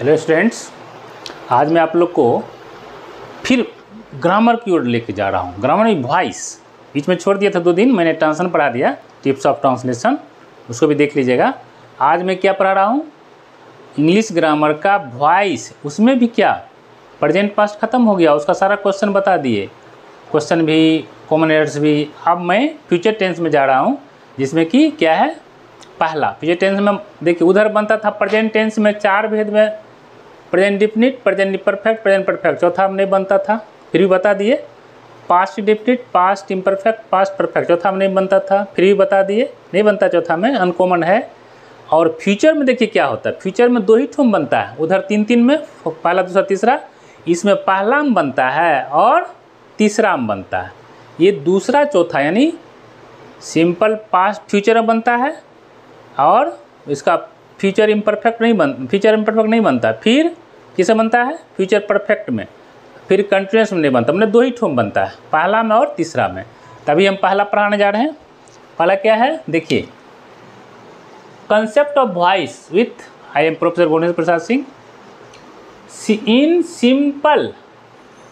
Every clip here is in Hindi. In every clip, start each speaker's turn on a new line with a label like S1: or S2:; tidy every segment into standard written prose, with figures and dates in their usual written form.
S1: हेलो स्टूडेंट्स, आज मैं आप लोग को फिर ग्रामर की ओर लेके जा रहा हूँ। ग्रामर में वॉइस बीच में छोड़ दिया था 2 दिन, मैंने ट्रांसलेशन पढ़ा दिया, टिप्स ऑफ ट्रांसलेशन, उसको भी देख लीजिएगा। आज मैं क्या पढ़ा रहा हूँ, इंग्लिश ग्रामर का वॉइस। उसमें भी क्या प्रेजेंट पास्ट खत्म हो गया, उसका सारा क्वेश्चन बता दिए, क्वेश्चन भी, कॉमन एरर्स भी। अब मैं फ्यूचर टेंस में जा रहा हूँ, जिसमें कि क्या है, पहला फ्यूचर टेंस में देखिए उधर बनता था प्रेजेंट टेंस में 4 भेद में, present definite, present imperfect, present perfect, चौथा में नहीं बनता था, फिर भी बता दिए। Past definite, past imperfect, past perfect, चौथा में नहीं बनता था, फिर भी बता दिए, नहीं बनता चौथा में, अनकॉमन है। और फ्यूचर में देखिए क्या होता है, फ्यूचर में 2 ही ठुम बनता है, उधर 3 में, पहला दूसरा तीसरा, इसमें पहला में बनता है और तीसरा में बनता है। ये दूसरा चौथा यानी सिंपल पास्ट फ्यूचर में बनता है और इसका फ्यूचर इम्परफेक्ट नहीं बनता, फिर किसे बनता है, फ्यूचर परफेक्ट में, फिर कंटिन्यूस में नहीं बनता, मतलब 2 ही ठुम बनता है, पहला में और तीसरा में। तभी हम पहला पढ़ाने जा रहे हैं। पहला क्या है, देखिए, concept of voice with I am professor Bhuvneshwar Prasad Singh in simple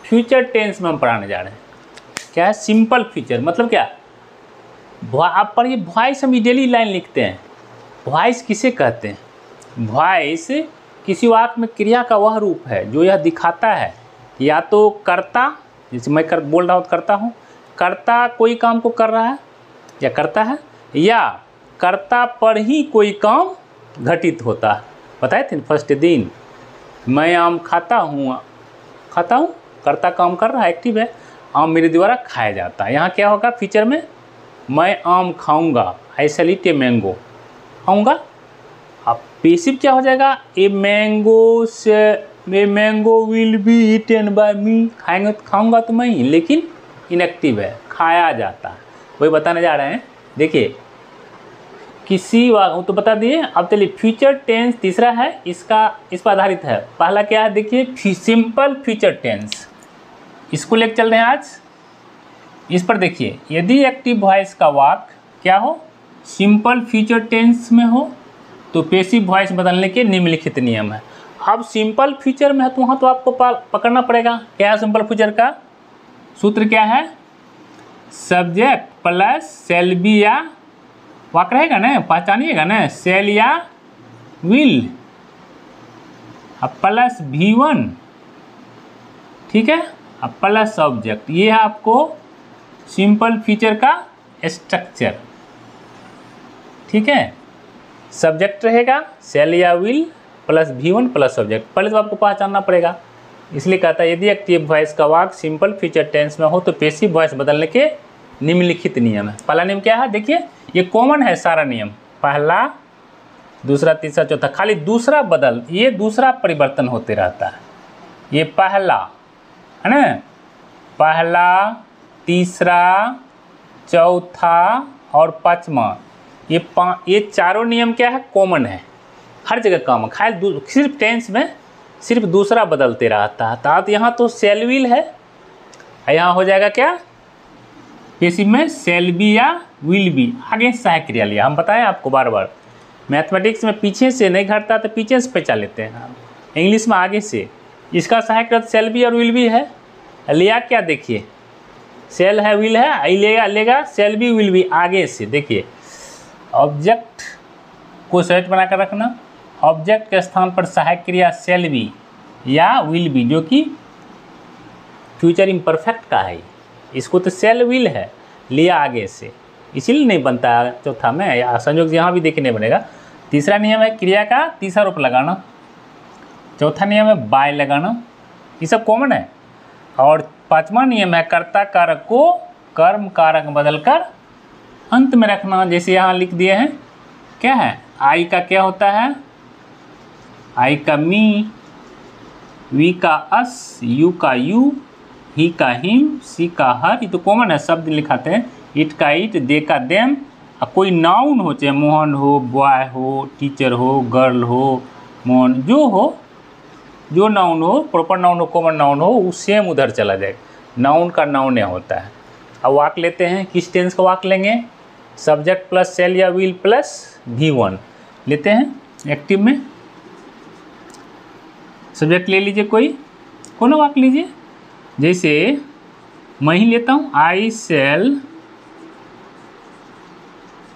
S1: future tense में हम पढ़ाने जा रहे हैं। क्या है सिंपल फ्यूचर, मतलब क्या, आप पढ़िए वॉइस, हम डेली लाइन लिखते हैं। वॉइस किसे कहते हैं, वॉइस किसी वाक्य में क्रिया का वह रूप है जो यह दिखाता है या तो कर्ता, जैसे मैं बोल रहा हूँ करता हूँ, कर्ता कोई काम को कर रहा है या करता है, या कर्ता पर ही कोई काम घटित होता है। बताए थे फर्स्ट दिन, मैं आम खाता हूँ, कर्ता काम कर रहा है, एक्टिव है, आम मेरे द्वारा खाया जाता है। यहाँ क्या होगा फ्यूचर में, मैं आम खाऊंगा, आई शैल ईट ए मैंगो, खाऊंगा। अब पैसिव क्या हो जाएगा, a mango will be eaten by me, खाऊंगा तो मैं ही, लेकिन इनएक्टिव है, खाया जाता है, वही बताने जा रहे हैं। देखिए किसी वाक्य तो बता दिए। अब चलिए फ्यूचर टेंस तीसरा है, इस पर आधारित है। पहला क्या है, देखिए सिंपल फ्यूचर टेंस, इसको लेकर चल रहे हैं आज। इस पर देखिए, यदि एक्टिव वॉइस का वाक्य क्या हो, सिंपल फ्यूचर टेंस में हो, तो पैसिव वॉइस बदलने के निम्नलिखित नियम है। अब सिंपल फ्यूचर में है तो वहाँ तो आपको पकड़ना पड़ेगा। क्या है सिंपल फ्यूचर का सूत्र, क्या है, सब्जेक्ट प्लस शैल बी या वाक्य रहेगा ना, पहचानिएगा ना, शैल या विल अब प्लस V1, ठीक है, अब प्लस ऑब्जेक्ट। ये है आपको सिंपल फ्यूचर का स्ट्रक्चर, ठीक है। सब्जेक्ट रहेगा शैल या will plus V1 plus object, पहले तो आपको पहचानना पड़ेगा। इसलिए कहता है यदि एक्टिव वॉइस का वाक्य सिंपल फ्यूचर टेंस में हो तो पैसिव वॉइस बदलने के निम्नलिखित नियम है। पहला नियम क्या है, देखिए ये कॉमन है सारा नियम, पहला दूसरा तीसरा चौथा, खाली दूसरा बदल, ये दूसरा परिवर्तन होते रहता है। ये पहला है ना, पहला, तीसरा, चौथा और पांचवा, ये चारों नियम क्या है, कॉमन है, हर जगह काम है, खाली सिर्फ टेंस में सिर्फ दूसरा बदलते रहता है। तो यहाँ तो शैल विल है, यहाँ हो जाएगा क्या, पैसिव में शैल बी या विल बी, आगे सहायक क्रिया लिया। हम बताएं आपको बार बार, मैथमेटिक्स में पीछे से नहीं घटता तो पीछे से पहचान लेते हैं, इंग्लिश में आगे से। इसका सहायक अर्थ शैल बी और विल बी है, लिया क्या, देखिए शैल है विल है, लेगा शैल बी विल बी, आगे से देखिए ऑब्जेक्ट को सेट बनाकर रखना, ऑब्जेक्ट के स्थान पर सहायक क्रिया शैल बी या विल बी, जो कि फ्यूचर इम्परफेक्ट का है, इसको तो शैल विल है, लिया आगे से, इसीलिए नहीं बनता चौथा में, या संयोग यहाँ भी देखने बनेगा। तीसरा नियम है क्रिया का तीसरा रूप लगाना, चौथा नियम है बाय लगाना, ये सब कॉमन है। और पांचवा नियम है कर्ता कारक को कर्म कारक बदलकर अंत में रखना, जैसे यहाँ लिख दिए हैं। क्या है, आई का क्या होता है, आई का मी, वी का अस, यू का यू, ही का हिम, सी का हर, ये तो कॉमन है, शब्द लिखाते हैं। इट का इट, दे का देम। कोई नाउन हो, चाहे मोहन हो, बॉय हो, टीचर हो, गर्ल हो, मोहन, जो हो, जो नाउन हो, प्रॉपर नाउन हो, कॉमन नाउन हो, वो सेम उधर चला जाएगा, नाउन का नाउन होता है। अब वाक्य लेते हैं, किस टेंस का वाक्य लेंगे, सब्जेक्ट प्लस शैल या विल प्लस V1 लेते हैं एक्टिव में। सब्जेक्ट ले लीजिए, कोई कोनो वाक्य लीजिए। जैसे मैं ही लेता हूँ, I shall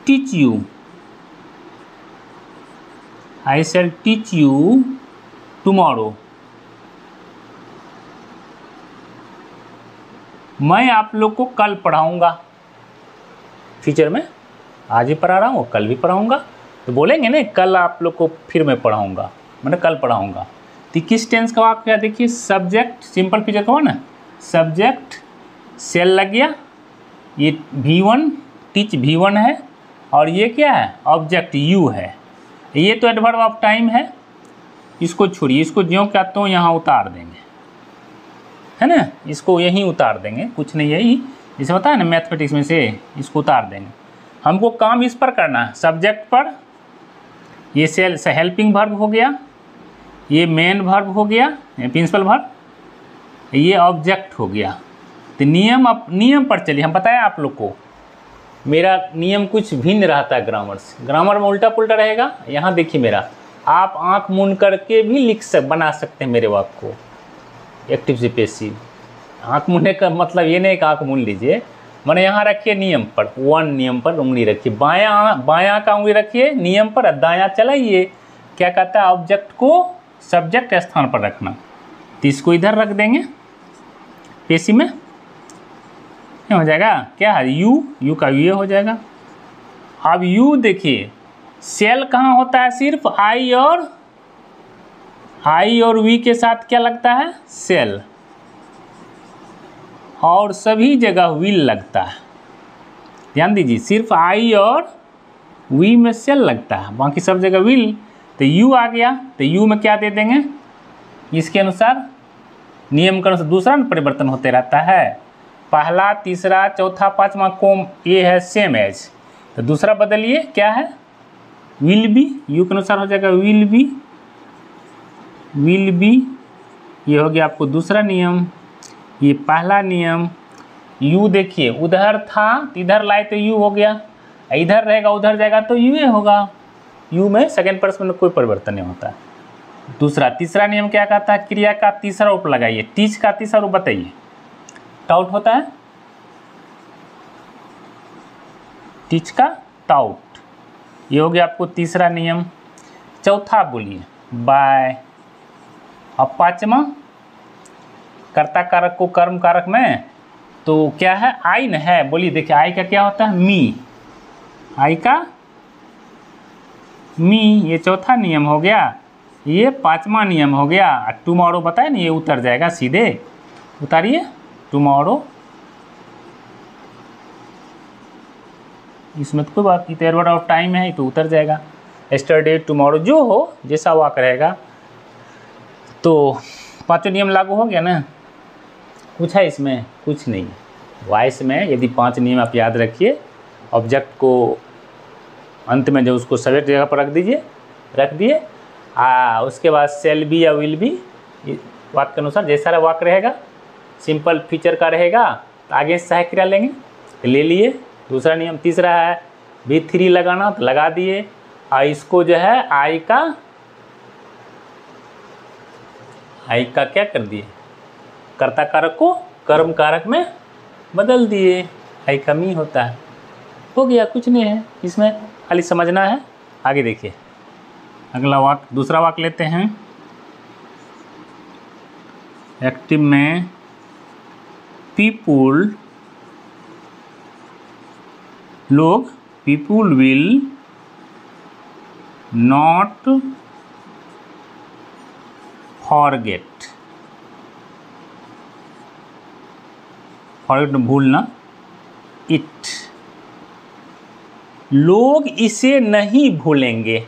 S1: teach you, I shall teach you tomorrow. मैं आप लोग को कल पढ़ाऊंगा। फ्यूचर में आज ही पढ़ा रहा हूँ, कल भी पढ़ाऊंगा, तो बोलेंगे ना कल आप लोग को फिर मैं पढ़ाऊंगा, मैंने कल पढ़ाऊंगा। तो किस टेंस का वाक्य है? देखिए सब्जेक्ट सिंपल फ्यूचर का हो ना, सब्जेक्ट सेल लग गया, ये V1 टीच V1 है, और ये क्या है? ऑब्जेक्ट यू है। ये तो एडवर्ब ऑफ टाइम है, इसको छोड़िए, इसको ज्यों क्या तो यहाँ उतार देंगे, है ना, इसको यहीं उतार देंगे, कुछ नहीं, यही जैसे होता है ना मैथमेटिक्स में से, इसको उतार देंगे। हमको काम इस पर करना है, सब्जेक्ट पर। ये सेल से हेल्पिंग वर्ब हो गया, ये मेन वर्ब हो गया, प्रिंसिपल वर्ब, ये ऑब्जेक्ट हो गया। तो नियम पर चलिए। हम बताएं आप लोग को, मेरा नियम कुछ भिन्न रहता है ग्रामर से, ग्रामर में उल्टा पुल्टा रहेगा। यहाँ देखिए मेरा, आप आँख मूंद करके भी बना सकते हैं मेरे वाक्य को, एक्टिव से पैसिव। आँख मूंदने का मतलब ये नहीं कि आँख मूंद लीजिए, मैंने यहाँ रखिए नियम पर, 1 नियम पर उंगली रखिए, बायां का उंगली रखिए नियम पर, दायां चलाइए। क्या कहता है? ऑब्जेक्ट को सब्जेक्ट स्थान पर रखना। तो इसको इधर रख देंगे पैसिव में, क्या हो जाएगा? क्या है? यू का ये हो जाएगा। अब यू देखिए, सेल कहाँ होता है? सिर्फ आई और वी के साथ क्या लगता है? सेल। और सभी जगह विल लगता है, ध्यान दीजिए, सिर्फ आई और वी में सेल लगता है, बाकी सब जगह विल। तो यू आ गया, तो यू में क्या दे देंगे? इसके अनुसार नियम के अनुसार दूसरा परिवर्तन होते रहता है, पहला, तीसरा, चौथा, पांचवा कोम ये है सेम एज, तो दूसरा बदलिए, क्या है? Will be. यू के अनुसार हो जाएगा विल बी, ये हो गया आपको दूसरा नियम। ये पहला नियम, यू देखिए उधर था, इधर लाए तो यू हो गया, इधर रहेगा उधर जाएगा तो यू होगा। यू में सेकेंड पर्सन में कोई परिवर्तन नहीं होता। दूसरा, तीसरा नियम क्या कहता है? क्रिया का तीसरा रूप लगाइए, टीच का तीसरा रूप बताइए। टाउट होता है, टीच का टाउट, ये हो गया आपको तीसरा नियम। चौथा बोलिए बाय। अब पांचवा, कर्ता कारक को कर्म कारक में तो क्या है? आई न है, बोलिए देखिए आई का क्या होता है? मी, आई का मी, ये चौथा नियम हो गया, ये पांचवा नियम हो गया। टुमारो बताए ना, ये उतर जाएगा सीधे, उतारिए टुमारो, इसमें तो कोई बात नहीं, एडवर्ब ऑफ टाइम है तो उतर जाएगा। यस्टरडे, टुमारो, जो हो जैसा वाक रहेगा। तो पांचों नियम लागू हो गया ना? कुछ है इसमें? कुछ नहीं। वॉइस में यदि 5 नियम आप याद रखिए, ऑब्जेक्ट को अंत में जो उसको सब्जेक्ट जगह पर रख दिए, उसके बाद शैल बी या विल बी, वाक्य के अनुसार जैसा वाक्य रहेगा, सिंपल फीचर का रहेगा तो आगे सहायक क्रिया लेंगे, ले लिए। दूसरा नियम, तीसरा है V3 लगाना, तो लगा दिए। और इसको जो है आई का क्या कर दिए? कर्ता कारक को कर्म कारक में बदल दिए, आई का मी होता है। हो गया, कुछ नहीं है इसमें, खाली समझना है। आगे देखिए, अगला वाक्य, दूसरा वाक्य लेते हैं। एक्टिव में पीपुल, लोग, people will not forget, forget भूलना, इट, लोग इसे नहीं भूलेंगे।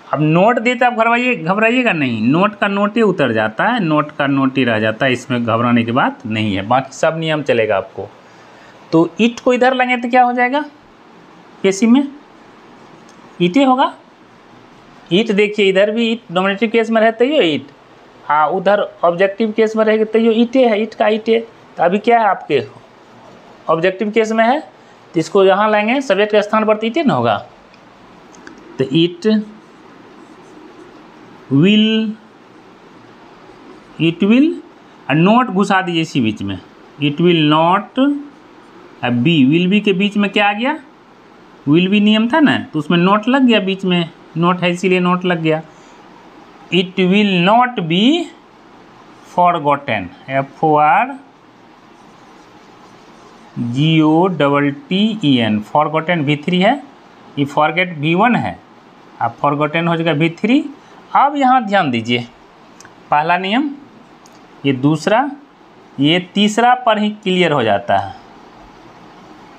S1: अब नोट देता, आप घबराइएगा नहीं, नोट का नोट ही उतर जाता है, नोट का नोट ही रह जाता है, इसमें घबराने की बात नहीं है, बाकी सब नियम चलेगा आपको। तो इट को इधर लगे तो क्या हो जाएगा? केसी में ईटे होगा। ईट देखिए, इधर भी ईट नॉमिनेटिव केस में रहता है ईट, हाँ, उधर ऑब्जेक्टिव केस में रहेगा तो ये ईटे है, ईट का ईटे। तो अभी क्या है आपके ऑब्जेक्टिव केस में है, तो इसको यहाँ लाएंगे सब्जेक्ट के स्थान पर, तो ईटे ना होगा। तो it will it will, not घुसा दीजिए इसी बीच में, it will not be, will be के बीच में क्या आ गया, विल बी नियम था ना, तो उसमें नॉट लग गया, बीच में नॉट है इसीलिए नॉट लग गया। It will not be forgotten, FORGOTTEN, forgotten V3 है, ये फॉरगेट V1 है, अब फॉरगॉटन हो जाएगा V3। अब यहाँ ध्यान दीजिए, पहला नियम, ये दूसरा, ये तीसरा पर ही क्लियर हो जाता है।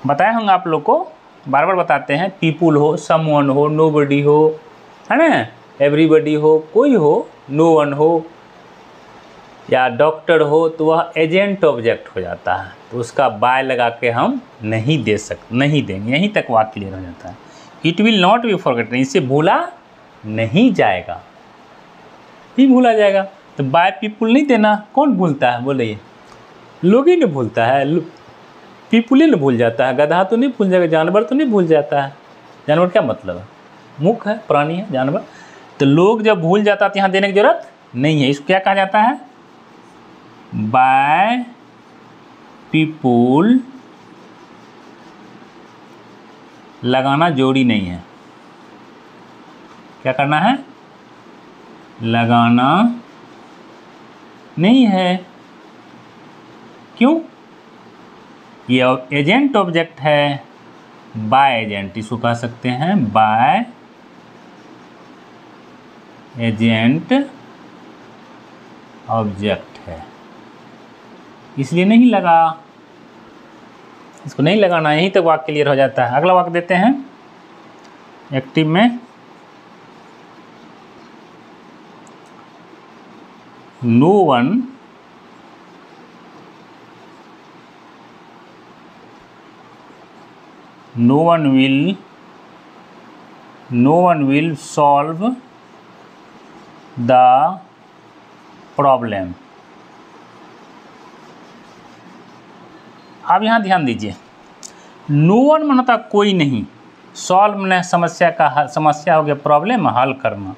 S1: बताए होंगे आप लोग को, बार बार बताते हैं, पीपुल हो, समवन हो, नोबडी हो, है ना, एवरीबडी हो, कोई हो, नो वन हो, या डॉक्टर हो, तो वह एजेंट ऑब्जेक्ट हो जाता है, तो उसका बाय लगा के हम नहीं देंगे, यहीं तक वाक्य क्लियर हो जाता है। It will not be forgotten, इससे भूला नहीं जाएगा, ही भूला जाएगा, तो बाय पीपुल नहीं देना, कौन भूलता है बोलिए, लोग ही नहीं भूलता है, पीपुल ही नहीं भूल जाता है, गधा तो नहीं भूल जाएगा, जानवर तो नहीं भूल जाता है, जानवर क्या मतलब है, मुख है, प्राणी है जानवर, तो लोग जब भूल जाता है तो यहाँ देने की जरूरत नहीं है। इसको क्या कहा जाता है, बाय पीपुल लगाना जोड़ी नहीं है, क्या करना है, लगाना नहीं है, क्यों, ये एजेंट ऑब्जेक्ट है, बाय एजेंट, इसको कह सकते हैं बाय एजेंट ऑब्जेक्ट है, इसलिए नहीं लगा, इसको नहीं लगाना, यहीं तक वाक्य क्लियर हो जाता है। अगला वाक्य देते हैं एक्टिव में, no one will solve the problem। अब यहाँ ध्यान दीजिए, नो वन मन होता कोई नहीं, सॉल्व मैंने समस्या का हल, समस्या हो गया प्रॉब्लम हल करना,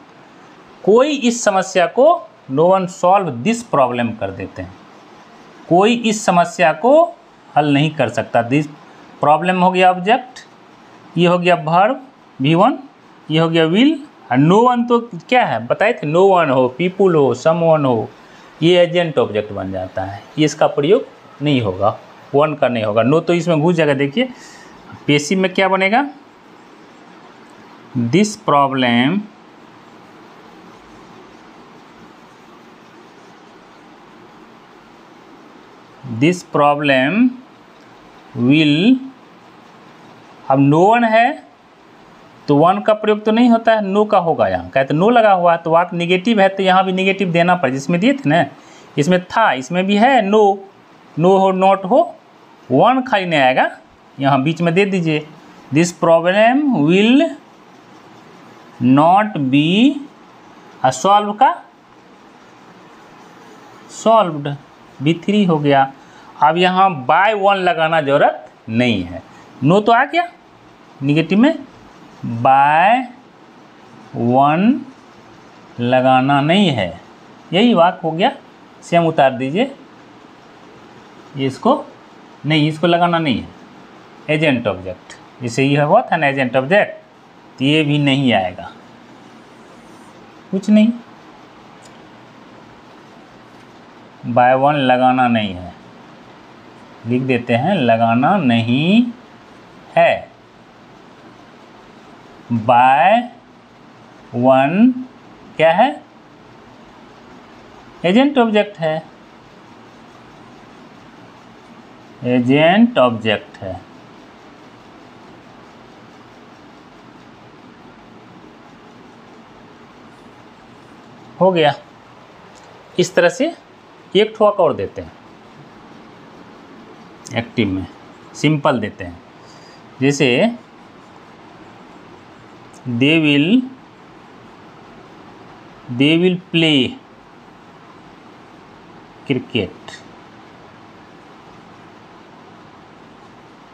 S1: कोई इस समस्या को, no one solve this problem कर देते हैं, कोई इस समस्या को हल नहीं कर सकता, दिस प्रॉब्लम हो गया ऑब्जेक्ट, ये हो गया वर्ब V1, ये हो गया विल, और नो वन तो क्या है बताए थे, नो वन हो, पीपुल हो, सम वन हो, ये एजेंट ऑब्जेक्ट बन जाता है, ये इसका प्रयोग नहीं होगा, वन का नहीं होगा, नो तो इसमें घुस जाएगा। देखिए पेसिव में क्या बनेगा, दिस प्रॉब्लम विल, अब नो वन है तो वन का प्रयोग तो नहीं होता है, नो का होगा, यहाँ कहते नो लगा हुआ है, तो वाक्य निगेटिव है तो यहाँ भी निगेटिव देना पड़े, जिसमें दिए थे ना, इसमें था, इसमें भी है, नो, नो हो नॉट हो, वन खाली नहीं आएगा, यहाँ बीच में दे दीजिए, this problem will not be, solve का सॉल्व्ड, V3 हो गया। अब यहाँ बाय वन लगाना जरूरत नहीं है, नो तो आ गया निगेटिव में, बाय वन लगाना नहीं है, यही वाक्य हो गया, सेम उतार दीजिए, इसको नहीं, इसको लगाना नहीं है, एजेंट ऑब्जेक्ट, इसे ये हुआ था ना एजेंट ऑब्जेक्ट, तो ये भी नहीं आएगा, कुछ नहीं, बाय वन लगाना नहीं है, लिख देते हैं लगाना नहीं है, बाय वन क्या है, एजेंट ऑब्जेक्ट है, एजेंट ऑब्जेक्ट है, हो गया। इस तरह से एक ठोक और देते हैं एक्टिव में, सिंपल देते हैं, जैसे दे विल प्ले क्रिकेट,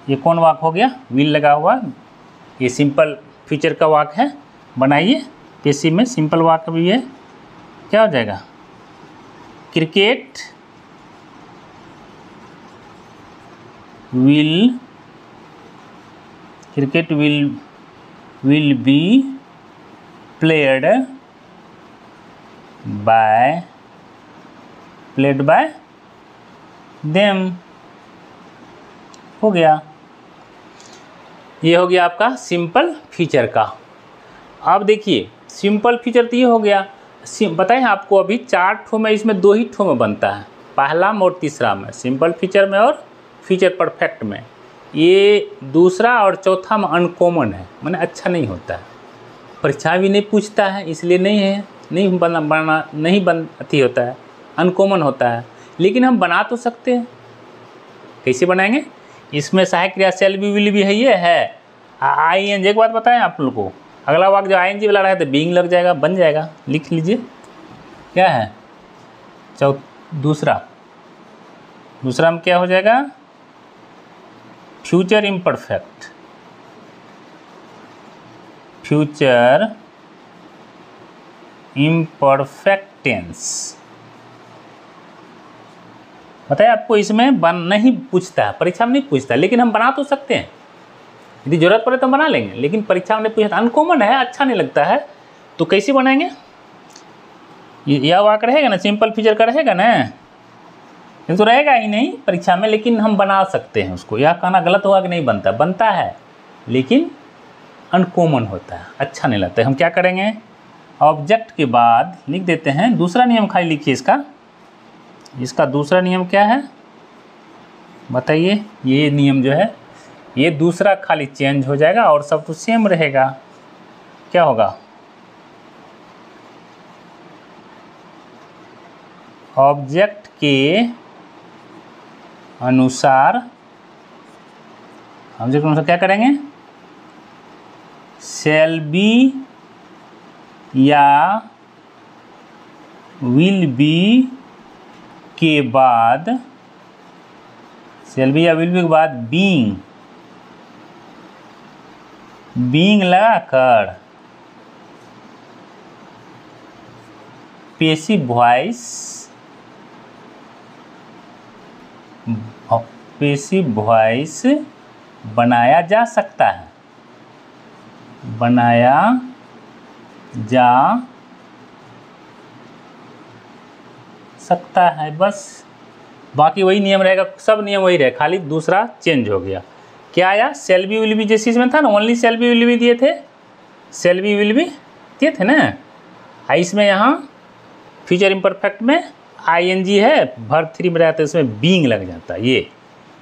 S1: ये कौन वाक्य हो गया, विल लगा हुआ, ये सिंपल फ्यूचर का वाक्य है, बनाइए, पेसिव में सिंपल वाक्य भी है, क्या हो जाएगा, cricket will be played by them। हो गया, ये हो गया आपका सिंपल फीचर का। अब देखिए सिंपल फीचर तो ये हो गया। बताएं आपको अभी 4 ठो में, इसमें 2 ही ठो में बनता है, पहला में और तीसरा में, सिंपल फीचर में और फीचर परफेक्ट में। ये दूसरा और चौथा में अनकॉमन है, माने अच्छा नहीं होता है, परीक्षा भी नहीं पूछता है, इसलिए नहीं है, नहीं होता है, अनकॉमन होता है। लेकिन हम बना तो सकते हैं। कैसे बनाएंगे? इसमें सहायक क्रिया सेल भी विल भी है, ये है ING। एक बात बताएं आप लोग को, अगला वाक्य जो ING वाला रहा है तो बीइंग लग जाएगा, बन जाएगा। लिख लीजिए क्या है दूसरा में क्या हो जाएगा? Future imperfect, tense. बताइए आपको इसमें नहीं पूछता है, परीक्षा में नहीं पूछता, लेकिन हम बना तो सकते हैं, यदि जरूरत पड़े तो बना लेंगे, लेकिन परीक्षा में नहीं पूछता, अनकॉमन है, अच्छा नहीं लगता है। तो कैसे बनाएंगे? यह वाक्य रहेगा ना, सिंपल फीचर का रहेगा ना, ये तो रहेगा ही नहीं परीक्षा में, लेकिन हम बना सकते हैं उसको। यह कहना गलत होगा कि नहीं बनता है, लेकिन अनकॉमन होता है, अच्छा नहीं लगता है। हम क्या करेंगे? ऑब्जेक्ट के बाद लिख देते हैं दूसरा नियम, खाली लिखिए इसका दूसरा नियम क्या है बताइए। ये नियम जो है, ये दूसरा खाली चेंज हो जाएगा और सब तो सेम रहेगा। क्या होगा? ऑब्जेक्ट के अनुसार क्या करेंगे? शैल बी या विल बी के बाद, शैल बी या विल बी के बाद बीइंग लगाकर पैसिव वॉइस बनाया जा सकता है, बस। बाकी वही नियम रहेगा, सब नियम वही रहे, खाली दूसरा चेंज हो गया। क्या आया? शैल बी विल बी जैसे इसमें था ना, only shall be will be दिए थे, शैल बी विल बी दिए थे ना। इसमें यहाँ फ्यूचर इम्परफेक्ट में ING है, वर्ब 3 में रहता है, इसमें बीइंग लग जाता है।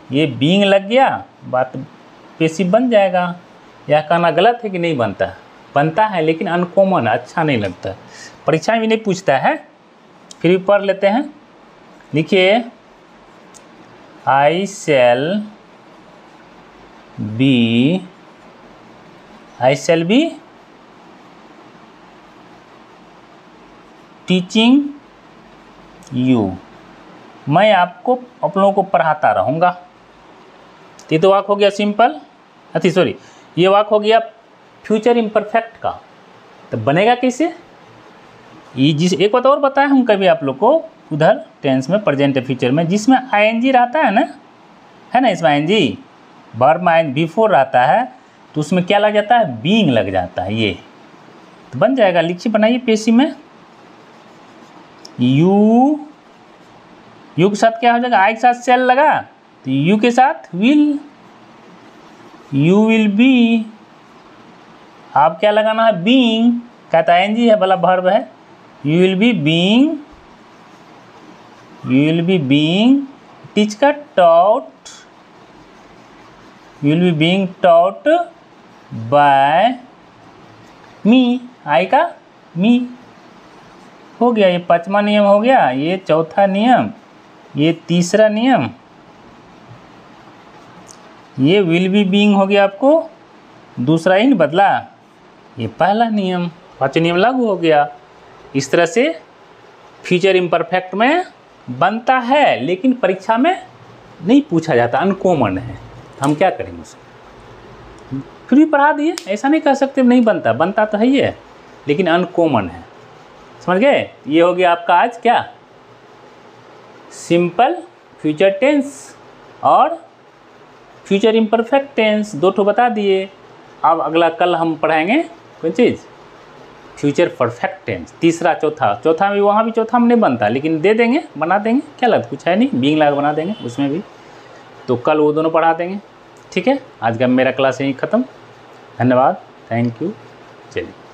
S1: ये बीइंग लग गया, बात पैसिव बन जाएगा। यह कहना गलत है कि नहीं बनता है, लेकिन अनकॉमन है, अच्छा नहीं लगता, परीक्षा में भी नहीं पूछता है। फिर भी पढ़ लेते हैं, लिखिए आई शैल बी टीचिंग यू, मैं आपको आप लोगों को पढ़ाता रहूँगा। ये तो वाक्य हो गया सिंपल, ये वाक्य हो गया फ्यूचर इम्परफेक्ट का। तो बनेगा कैसे? ये एक बात और बताएं हम कभी आप लोग को, उधर टेंस में, प्रेजेंट फ्यूचर में, जिसमें ING रहता है ना, इसमें ING वर्ब में ING बिफोर रहता है, तो उसमें क्या लग जाता है? बीइंग लग जाता है। ये तो बन जाएगा। लिखिए, बनाइए पेशी में, यू के साथ क्या हो जाएगा? आई के साथ शैल लगा, तो यू के साथ विल, यू विल बी। आप क्या लगाना है? बीइंग, कहता है ING है, भला वर्ब है, you will be being teach का taught, you will be being taught by me, I का मी। हो गया, ये 5वां नियम हो गया, ये 4था नियम, ये 3रा नियम, ये विल बी बीइंग हो गया आपको, दूसरा ही नहीं बदला, ये पहला नियम, 5 नियम लागू हो गया। इस तरह से फ्यूचर इम्परफेक्ट में बनता है, लेकिन परीक्षा में नहीं पूछा जाता, अनकॉमन है। हम क्या करेंगे उसे? फिर भी पढ़ा दिए, ऐसा नहीं कह सकते नहीं बनता तो है ये, लेकिन अनकॉमन है। समझ गए? ये हो गया आपका आज क्या सिंपल फ्यूचर टेंस और फ्यूचर इम्परफेक्ट टेंस, 2 ठो बता दिए। अब अगला कल हम पढ़ाएंगे कौन चीज़, फ्यूचर परफेक्ट टेंस, तीसरा चौथा भी, वहाँ भी चौथा में नहीं बनता, लेकिन दे देंगे, बना देंगे, क्या लगता, कुछ है नहीं, बीइंग लगा बना देंगे उसमें भी। तो कल वो दोनों पढ़ा देंगे। ठीक है, आज का मेरा क्लास यहीं ख़त्म। धन्यवाद, थैंक यू, चलिए।